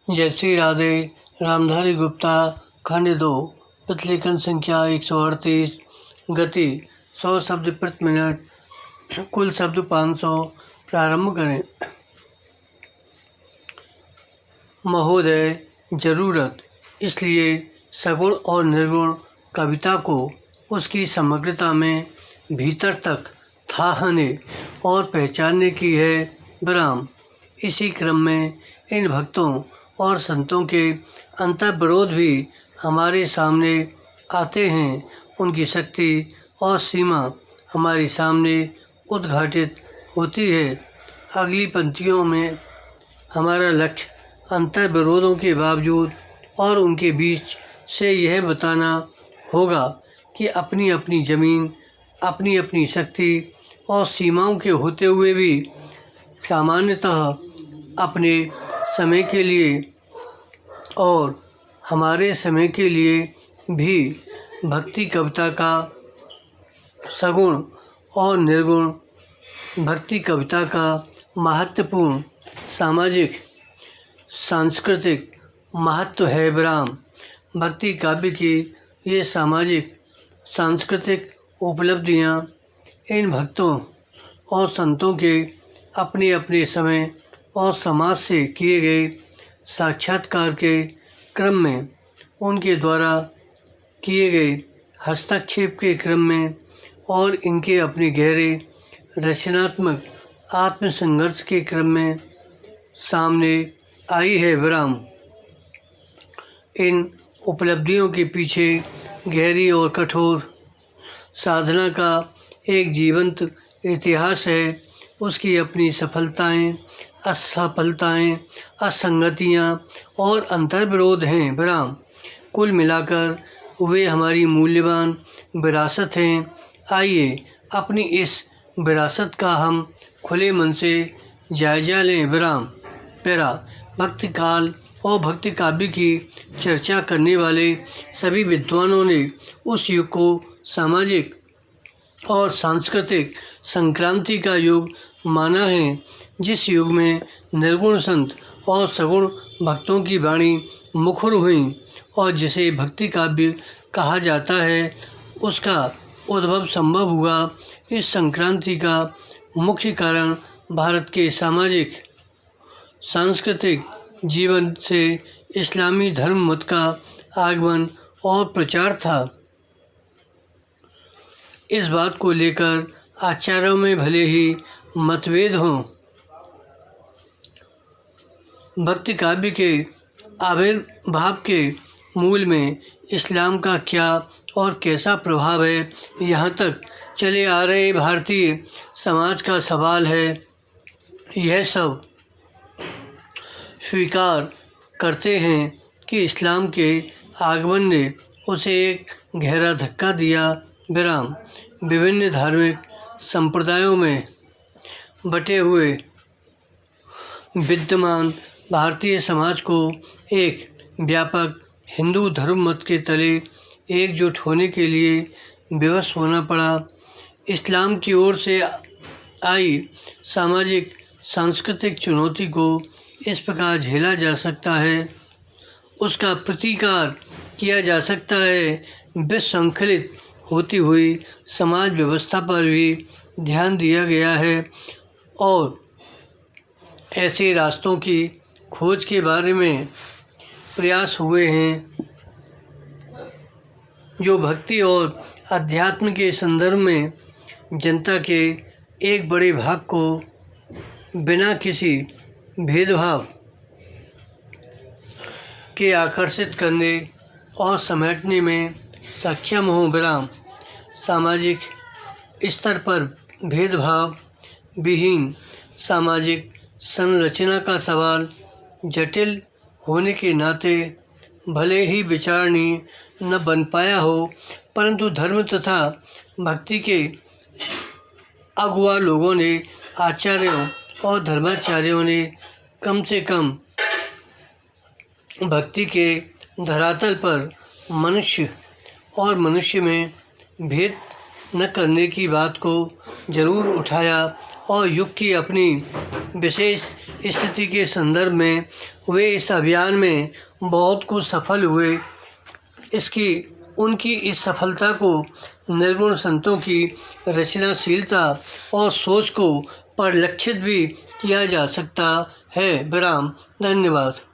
जय श्री राधे। रामधारी गुप्ता खंड 2 प्रतिलेखन संख्या 138। गति 100 शब्द प्रति मिनट, कुल शब्द 500। प्रारंभ करें। महोदय, जरूरत इसलिए सगुण और निर्गुण कविता को उसकी समग्रता में भीतर तक थाहने और पहचानने की है। विराम। इसी क्रम में इन भक्तों और संतों के अंतर्विरोध भी हमारे सामने आते हैं। उनकी शक्ति और सीमा हमारे सामने उद्घाटित होती है। अगली पंक्तियों में हमारा लक्ष्य अंतर्विरोधों के बावजूद और उनके बीच से यह बताना होगा कि अपनी अपनी ज़मीन, अपनी अपनी शक्ति और सीमाओं के होते हुए भी सामान्यतः अपने समय के लिए और हमारे समय के लिए भी भक्ति कविता का सगुण और निर्गुण भक्ति कविता का महत्वपूर्ण सामाजिक सांस्कृतिक महत्व है। विराम। भक्ति काव्य की ये सामाजिक सांस्कृतिक उपलब्धियाँ इन भक्तों और संतों के अपने अपने समय और समाज से किए गए साक्षात्कार के क्रम में, उनके द्वारा किए गए हस्तक्षेप के क्रम में और इनके अपने गहरे रचनात्मक आत्मसंघर्ष के क्रम में सामने आई है। विराम। इन उपलब्धियों के पीछे गहरी और कठोर साधना का एक जीवंत इतिहास है। उसकी अपनी सफलताएं, असफलताएं, असंगतियां और अंतर्विरोध हैं। विराम। कुल मिलाकर वे हमारी मूल्यवान विरासत हैं। आइए अपनी इस विरासत का हम खुले मन से जायजा लें। विराम। पैरा। भक्ति काल और भक्ति काव्य की चर्चा करने वाले सभी विद्वानों ने उस युग को सामाजिक और सांस्कृतिक संक्रांति का युग माना है, जिस युग में निर्गुण संत और सगुण भक्तों की वाणी मुखर हुई और जिसे भक्ति काव्य कहा जाता है, उसका उद्भव संभव हुआ। इस संक्रांति का मुख्य कारण भारत के सामाजिक सांस्कृतिक जीवन से इस्लामी धर्म मत का आगमन और प्रचार था। इस बात को लेकर आचार्यों में भले ही मतभेद हों। भक्ति काव्य के आविर्भाव के मूल में इस्लाम का क्या और कैसा प्रभाव है, यहाँ तक चले आ रहे भारतीय समाज का सवाल है। यह सब स्वीकार करते हैं कि इस्लाम के आगमन ने उसे एक गहरा धक्का दिया। विराम। विभिन्न धार्मिक संप्रदायों में बटे हुए विद्यमान भारतीय समाज को एक व्यापक हिंदू धर्म मत के तले एकजुट होने के लिए विवश होना पड़ा। इस्लाम की ओर से आई सामाजिक सांस्कृतिक चुनौती को इस प्रकार झेला जा सकता है, उसका प्रतिकार किया जा सकता है। विसंकलित होती हुई समाज व्यवस्था पर भी ध्यान दिया गया है और ऐसे रास्तों की खोज के बारे में प्रयास हुए हैं जो भक्ति और अध्यात्म के संदर्भ में जनता के एक बड़े भाग को बिना किसी भेदभाव के आकर्षित करने और समेटने में सक्षम हो। विराम। सामाजिक स्तर पर भेदभाव विहीन सामाजिक संरचना का सवाल जटिल होने के नाते भले ही विचारणीय न बन पाया हो, परंतु धर्म तथा भक्ति के अगुआ लोगों ने, आचार्यों और धर्माचार्यों ने कम से कम भक्ति के धरातल पर मनुष्य और मनुष्य में भेद न करने की बात को जरूर उठाया और युग की अपनी विशेष स्थिति के संदर्भ में वे इस अभियान में बहुत कुछ सफल हुए। उनकी इस सफलता को निर्गुण संतों की रचनाशीलता और सोच को परिलक्षित भी किया जा सकता है। विराम। धन्यवाद।